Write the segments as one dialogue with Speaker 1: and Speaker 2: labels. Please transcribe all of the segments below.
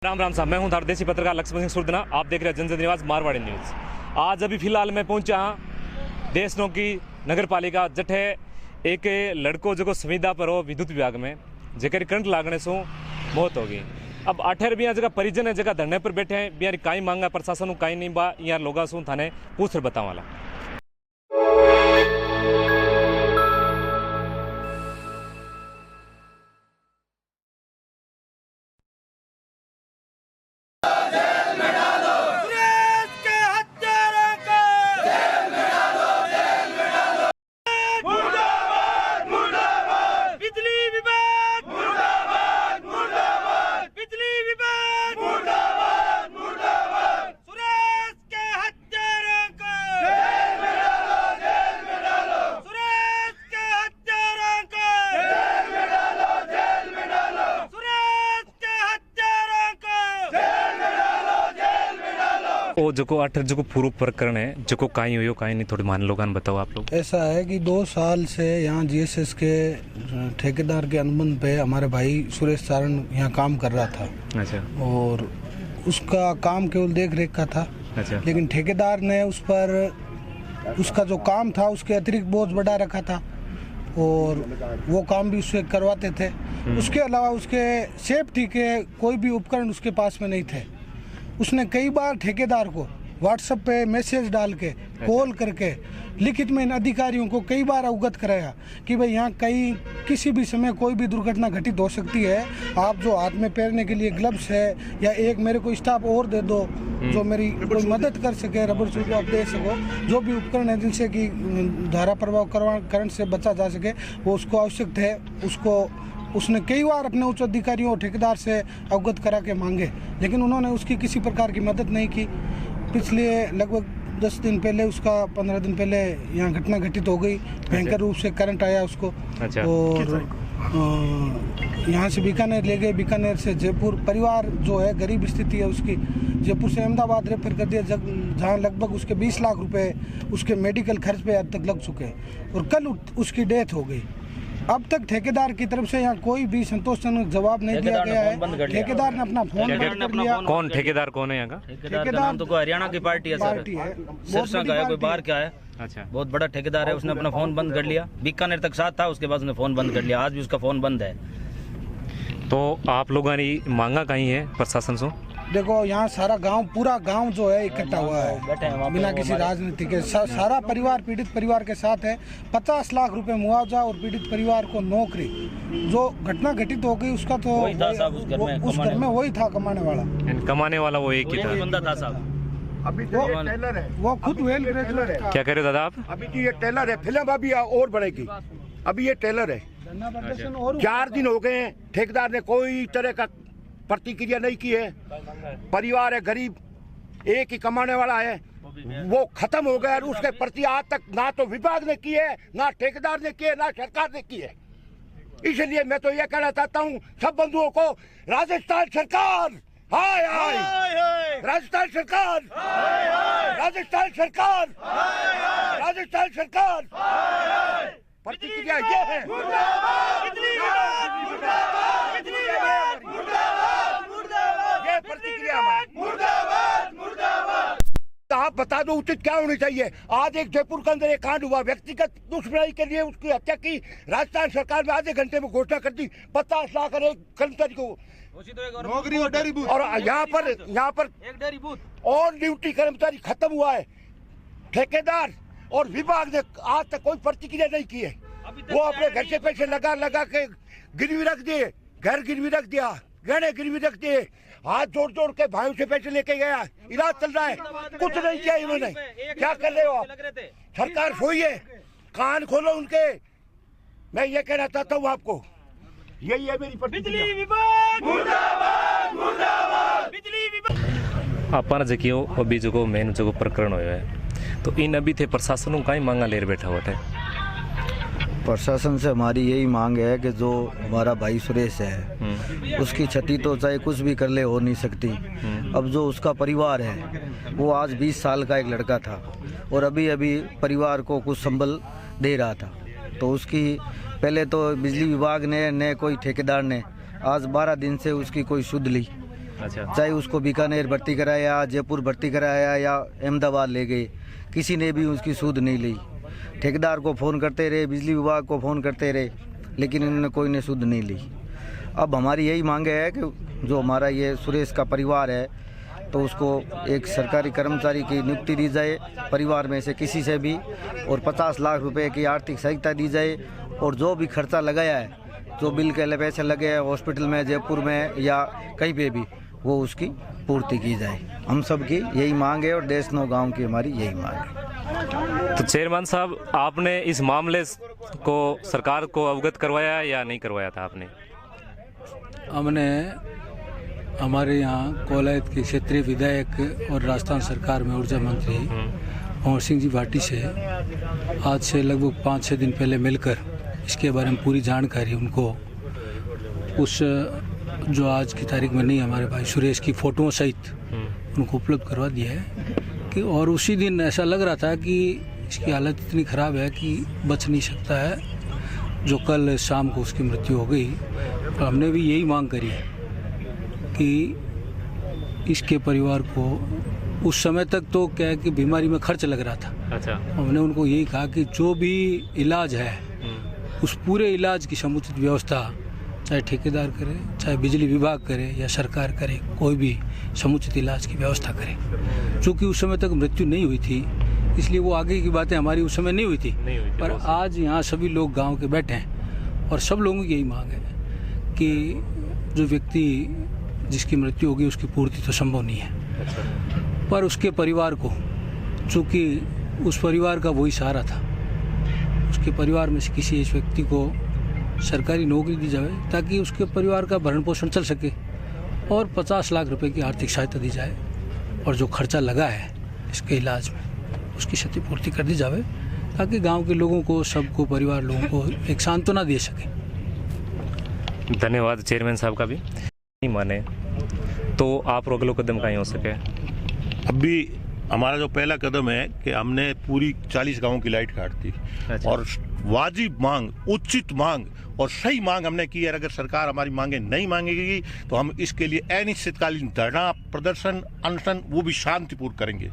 Speaker 1: राम राम साहब, मैं हूं देसी पत्रकार लक्ष्मण सिंह सुरदना। आप देख रहे हैं जनता निवास मारवाड़ी न्यूज़। आज अभी फिलहाल मैं पहुंचा हाँ देशनों की नगर पालिका जठे एक लड़को जो संविदा पर हो विद्युत विभाग में जेकर करंट लागने से मौत होगी। अब 18 बिया जगह परिजन है जगह धरने पर बैठे हैं, बिया कहीं मांगा प्रशासन कहीं नहीं बा, यहाँ लोग सुन थाने पूछ बतावाला। वो जो 18 जो पूर्व प्रकरण है जो कहीं हुई कहीं नहीं, थोड़ी मान लोगों ने बताओ आप लोग।
Speaker 2: ऐसा है कि 2 साल से यहाँ जीएसएस के ठेकेदार के अनुबंध पे हमारे भाई सुरेश सारण यहाँ काम कर रहा था। अच्छा। और उसका काम केवल देख रेख का था। अच्छा। लेकिन ठेकेदार ने उस पर उसका जो काम था उसके अतिरिक्त बोझ बढ़ा रखा था और वो काम भी उससे करवाते थे। उसके अलावा उसके सेफ्टी के कोई भी उपकरण उसके पास में नहीं थे। उसने कई बार ठेकेदार को व्हाट्सएप पे मैसेज डाल के कॉल करके लिखित में इन अधिकारियों को कई बार अवगत कराया कि भाई यहाँ कहीं किसी भी समय कोई भी दुर्घटना घटित हो सकती है। आप जो हाथ में पहनने के लिए ग्लव्स है या एक मेरे को स्टाफ और दे दो जो मेरी कोई मदद कर सके, रबर सूट आप दे सको, जो भी उपकरण है जिनसे कि धारा प्रभाव करंट से बचा जा सके वो उसको आवश्यक है। उसने कई बार अपने उच्च अधिकारियों और ठेकेदार से अवगत करा के मांगे, लेकिन उन्होंने उसकी किसी प्रकार की मदद नहीं की। पिछले लगभग 10 दिन पहले उसका 15 दिन पहले यहाँ घटना घटित हो गई, भयंकर रूप से करंट आया उसको। अच्छा। और यहाँ से बीकानेर ले गए, बीकानेर से जयपुर। परिवार जो है गरीब स्थिति है उसकी, जयपुर से अहमदाबाद रेफर कर दिया जहाँ लगभग उसके 20 लाख रुपए उसके मेडिकल खर्च पे अब तक लग चुके हैं और कल उसकी डेथ हो गई। अब तक ठेकेदार की तरफ से यहाँ कोई भी संतोषजनक जवाब नहीं दिया गया है। ठेकेदार ने अपना फोन बंद कर लिया।
Speaker 1: कौन ठेकेदार कौन है यहाँ का?
Speaker 3: ठेकेदार का नाम तो कोई हरियाणा की पार्टी है सर, सिरसा का है, कोई बाहर का है। अच्छा। बहुत बड़ा ठेकेदार है, उसने अपना फोन बंद कर लिया। बीकानेर तक साथ था, उसके बाद उसने फोन बंद कर लिया। आज भी उसका फोन बंद है।
Speaker 1: तो आप लोगों ने मांगा कहीं है प्रशासन से?
Speaker 2: देखो यहाँ सारा गांव, पूरा गांव जो है इकट्ठा हुआ है बिना किसी राजनीति के। सारा परिवार पीड़ित परिवार के साथ है। 50 लाख रुपए मुआवजा और पीड़ित परिवार को नौकरी। जो घटना घटित हो गई उसका तो उस घर में वही था कमाने वाला वो एक ही था
Speaker 3: बंदा था साहब।
Speaker 4: अभी तो ये टेलर है,
Speaker 2: वो खुद वेल ग्रेजुएट है।
Speaker 1: क्या कह रहे दादा आप?
Speaker 4: अभी तो ये टेलर है, फिल्म अभी और बढ़ेगी। अभी ये टेलर है। 4 दिन हो गए हैं, ठेकेदार ने कोई तरह का प्रतिक्रिया नहीं की है। परिवार है गरीब, एक ही कमाने वाला है, वो खत्म हो गया। उसके प्रति आज तक ना तो विभाग ने की है, ना ठेकेदार ने की है, ना सरकार ने की है। इसलिए मैं तो ये कहना चाहता हूँ सब बंधुओं को, राजस्थान सरकार हाय हाय, राजस्थान सरकार हाय हाय, राजस्थान सरकार हाय हाय, राजस्थान सरकार हाय हाय। प्रतिक्रिया ये है, ये प्रतिक्रिया आप बता दो उचित क्या होनी चाहिए। आज एक जयपुर के अंदर एक कांड हुआ, व्यक्तिगत दुश्मनी के लिए उसकी हत्या की। राजस्थान सरकार ने आधे घंटे में घोषणा कर दी 50 लाख और एक कर्मचारी को नौकरी और डेयरी बूथ।
Speaker 2: और यहाँ पर
Speaker 3: एक डेयरी बूथ
Speaker 2: ऑन ड्यूटी कर्मचारी खत्म हुआ है। ठेकेदार और विभाग ने आज तक कोई प्रतिक्रिया नहीं की है। वो अपने घर से पैसे लगा के गिरवी रख दिए, घर गिरवी रख दिया, गहने गिरवी रख दिए, हाथ जोड़ के भाइयों से पैसे लेके गया, इलाज चल रहा है, कुछ नहीं किया इन्होंने। क्या कर रहे हो आप? सरकार सोई है, कान खोलो उनके। मैं ये कहना चाहता हूँ आपको, यही है मेरी प्रतिक्रिया।
Speaker 1: अपन जो अभी जो मेन जो प्रकरण हुआ है, तो इन अभी थे प्रशासन का ही मांगा लेर बैठा हुआ था।
Speaker 5: प्रशासन से हमारी यही मांग है कि जो हमारा भाई सुरेश है उसकी क्षति तो चाहे कुछ भी कर ले हो नहीं सकती। अब जो उसका परिवार है वो आज 20 साल का एक लड़का था और अभी परिवार को कुछ संबल दे रहा था, तो उसकी पहले तो बिजली विभाग ने कोई ठेकेदार ने आज 12 दिन से उसकी कोई सुध ली
Speaker 1: अच्छा।
Speaker 5: चाहे उसको बीकानेर भर्ती कराया, जयपुर भर्ती कराया या अहमदाबाद ले गए, किसी ने भी उसकी सूद नहीं ली। ठेकेदार को फ़ोन करते रहे, बिजली विभाग को फ़ोन करते रहे, लेकिन इन्होंने कोई ने सूद नहीं ली। अब हमारी यही मांग है कि जो हमारा ये सुरेश का परिवार है, तो उसको एक सरकारी कर्मचारी की नियुक्ति दी जाए परिवार में से किसी से भी, और 50 लाख रुपए की आर्थिक सहायता दी जाए, और जो भी खर्चा लगाया है, जो बिल के पैसे लगे हैं हॉस्पिटल में, जयपुर में या कहीं पे भी, वो उसकी पूर्ति की जाए। हम सब की यही मांग है और देशनौ गांव की हमारी यही मांग है।
Speaker 1: तो चेयरमैन साहब, आपने इस मामले को सरकार को अवगत करवाया या नहीं करवाया था आपने?
Speaker 6: हमने हमारे यहाँ कोलायत के क्षेत्रीय विधायक और राजस्थान सरकार में ऊर्जा मंत्री भंवर सिंह जी भाटी से आज से लगभग 5-6 दिन पहले मिलकर इसके बारे में पूरी जानकारी उनको उस जो आज की तारीख में नहीं हमारे भाई सुरेश की फ़ोटोओं सहित उनको उपलब्ध करवा दिया है कि, और उसी दिन ऐसा लग रहा था कि इसकी हालत इतनी ख़राब है कि बच नहीं सकता है, जो कल शाम को उसकी मृत्यु हो गई। तो हमने भी यही मांग करी है कि इसके परिवार को उस समय तक तो क्या है कि बीमारी में खर्च लग रहा था।
Speaker 1: अच्छा।
Speaker 6: हमने उनको यही कहा कि जो भी इलाज है उस पूरे इलाज की समुचित व्यवस्था चाहे ठेकेदार करे, चाहे बिजली विभाग करे या सरकार करे, कोई भी समुचित इलाज की व्यवस्था करे। चूँकि उस समय तक मृत्यु नहीं हुई थी, इसलिए वो आगे की बातें हमारी उस समय नहीं हुई थी, पर आज यहाँ सभी लोग गांव के बैठे हैं और सब लोगों की यही मांग है कि जो व्यक्ति जिसकी मृत्यु होगी उसकी पूर्ति तो संभव नहीं है, पर उसके परिवार को, चूँकि उस परिवार का वही सहारा था, उसके परिवार में से किसी एक व्यक्ति को सरकारी नौकरी दी जाए ताकि उसके परिवार का भरण पोषण चल सके, और 50 लाख रुपए की आर्थिक सहायता दी जाए, और जो खर्चा लगा है इसके इलाज में उसकी क्षतिपूर्ति कर दी जाए, ताकि गांव के लोगों को, सबको, परिवार लोगों को एक सांत्वना दे सके।
Speaker 1: धन्यवाद चेयरमैन साहब का भी। नहीं माने तो आप अगला कदम कहीं हो सके?
Speaker 7: अभी हमारा जो पहला कदम है कि हमने पूरी 40 गांवों की लाइट काट दी।
Speaker 1: अच्छा।
Speaker 7: और वाजिब मांग, उचित मांग और सही मांग हमने की है। अगर सरकार हमारी मांगे नहीं मांगेगी तो हम इसके लिए अनिश्चितकालीन धरना, प्रदर्शन, अनशन, वो भी शांतिपूर्ण करेंगे।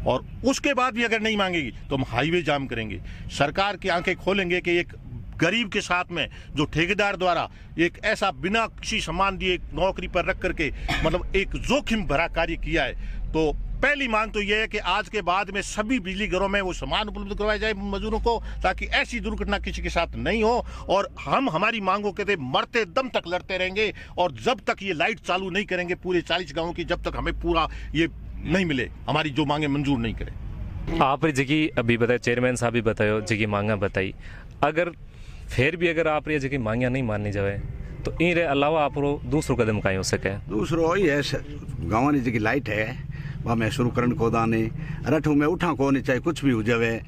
Speaker 7: और उसके बाद भी अगर नहीं मांगेगी तो हम हाईवे जाम करेंगे। सरकार की आंखें खोलेंगे कि एक गरीब के साथ में जो ठेकेदार द्वारा एक ऐसा बिना किसी सम्मान दिए नौकरी पर रख करके मतलब एक जोखिम भरा कार्य किया है। तो पहली मांग तो यह है कि आज के बाद में सभी बिजली घरों में वो सामान उपलब्ध करवाया जाए मजदूरों को, ताकि ऐसी दुर्घटना किसी के साथ नहीं हो। और हम हमारी मांगों के लिए मरते दम तक लड़ते रहेंगे, और जब तक ये लाइट चालू नहीं करेंगे पूरे 40 गांवों की, जब तक हमें पूरा ये नहीं मिले, हमारी जो मांगे मंजूर नहीं करें।
Speaker 1: आप जी अभी बताए, चेयरमैन साहब भी बतायो जी मांगा बताई, अगर फिर भी अगर आप ये जी मांगियाँ नहीं माननी जाए तो इन अलावा आप दूसरो कदम कहीं हो सके?
Speaker 8: दूसरो ही है गाँव की लाइट है वह मैं शुरू करण को दाने रठू में उठा को नहीं चाहे कुछ भी हो जाए,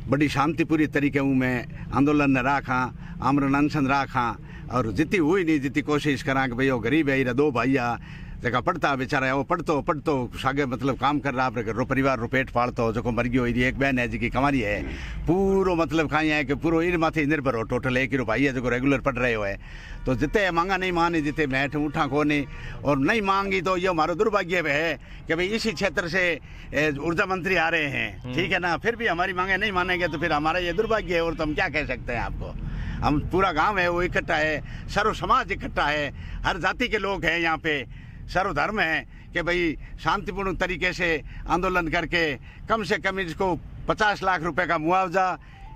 Speaker 8: बड़ी शांतिपूरी तरीके में आंदोलन ने राखा, आमरण अनशन राखा, और जितनी हुई नहीं जितनी कोशिश करा कि भाई वो गरीब है, दो भाइया जगह पढ़ता बेचारा है, वो पढ़तो सागे मतलब काम कर रहा, अपने घर परिवार पेट पालतो, जो मर गयो, एक बहन है जी कमारी है, पूरो मतलब कहीं है कि पूरा इन माथे निर्भर हो, टोटल एक ही भाई है जो रेगुलर पढ़ रहे हो है। तो जितने मांगा नहीं माने, जितने बैठ उठा को नहीं, और नहीं मांगी तो ये हमारा दुर्भाग्य है कि भाई इसी क्षेत्र से ऊर्जा मंत्री आ रहे हैं, ठीक है ना, फिर भी हमारी मांगे नहीं मानेंगे तो फिर हमारा ये दुर्भाग्य है। और तो हम क्या कह सकते हैं आपको, हम पूरा गाँव है वो इकट्ठा है, सर्व समाज इकट्ठा है, हर जाति के लोग हैं यहाँ पे, सर्वधर्म है कि भाई शांतिपूर्ण तरीके से आंदोलन करके कम से कम इसको 50 लाख रुपए का मुआवजा,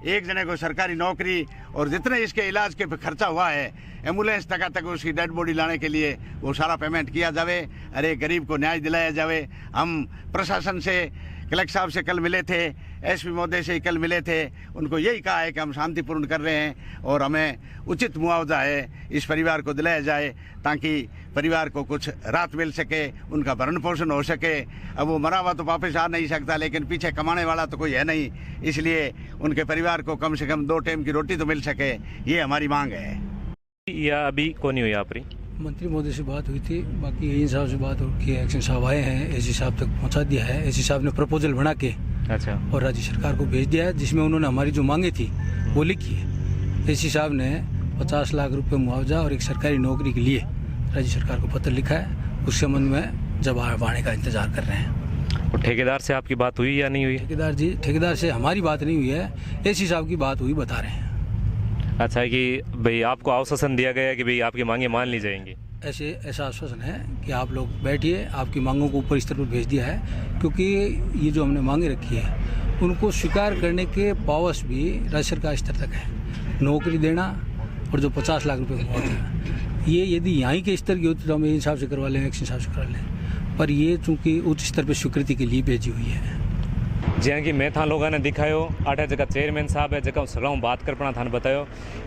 Speaker 8: एक जने को सरकारी नौकरी, और जितने इसके इलाज के खर्चा हुआ है एम्बुलेंस तक उसकी डेड बॉडी लाने के लिए वो सारा पेमेंट किया जावे, अरे गरीब को न्याय दिलाया जावे। हम प्रशासन से, कलेक्टर साहब से कल मिले थे, एसपी महोदय से कल मिले थे, उनको यही कहा है कि हम शांतिपूर्ण कर रहे हैं और हमें उचित मुआवजा है इस परिवार को दिलाया जाए, ताकि परिवार को कुछ राहत मिल सके, उनका भरण पोषण हो सके। अब वो मरा हुआ तो वापस आ नहीं सकता, लेकिन पीछे कमाने वाला तो कोई है नहीं, इसलिए उनके परिवार को कम से कम 2 टाइम की रोटी तो मिल सके, ये हमारी मांग है।
Speaker 1: या अभी कौन हुई आप?
Speaker 6: मंत्री महोदय से बात हुई थी, बाकी एजी साहब से बात की, एक्शन साहब आए हैं, एजी साहब तक पहुंचा दिया है, एजी साहब ने प्रपोजल बना के
Speaker 1: अच्छा और
Speaker 6: राज्य सरकार को भेज दिया है, जिसमें उन्होंने हमारी जो मांगे थी वो लिखी है। एसी साहब ने 50 लाख रुपए मुआवजा और एक सरकारी नौकरी के लिए राज्य सरकार को पत्र लिखा है, उस संबंध में जवाब आने का इंतज़ार कर रहे हैं।
Speaker 1: और ठेकेदार से आपकी बात हुई या नहीं हुई?
Speaker 6: ठेकेदार से हमारी बात नहीं हुई है, एसी साहब की बात हुई, बता रहे हैं।
Speaker 1: अच्छा है कि भाई आपको आश्वासन दिया गया है कि भाई आपकी मांगे मान ली जाएंगी?
Speaker 6: ऐसा आश्वासन है कि आप लोग बैठिए, आपकी मांगों को ऊपर स्तर पर भेज दिया है, क्योंकि ये जो हमने मांगे रखी है उनको स्वीकार करने के पावस भी राज्य सरकार स्तर तक है। नौकरी देना और जो 50 लाख रुपए का है, ये यदि यहाँ के स्तर की होती तो हम हिसाब से करवा लें, इलेक्शन हिसाब से करवा लें, पर ये चूँकि उच्च स्तर पर स्वीकृति के लिए भेजी हुई है।
Speaker 1: जैं कि मैं था लोगों ने दिखायो आठे जगह चेयरमैन साहब है जगह सलाह बात कर पड़ा था बतायो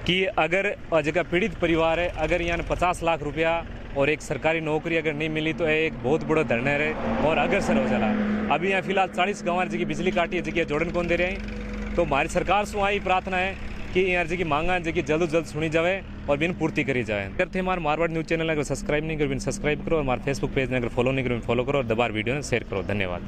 Speaker 1: कि अगर जगह पीड़ित परिवार है, अगर यहाँ 50 लाख रुपया और एक सरकारी नौकरी अगर नहीं मिली तो एक बहुत बड़ा धरना है और अग्रसर हो चला। अभी यहाँ फिलहाल 40 गाँव जी की बिजली काटी है, जी जोड़न कौन दे रहे हैं। तो हमारी सरकार से आई प्रार्थना है कि यहाँ जी की मांगा जी की जल्द जल्द सुनी जाए और बिन पूर्ति करी जाए। करते हमारे मारवाड़ न्यूज़ चैनल अगर सब्सक्राइब नहीं करो बिन सब्सक्राइब करो और हमारे फेसबुक पेज ने अगर फॉलो नहीं करो फॉलो करो और दबार वीडियो ने शेयर करो। धन्यवाद।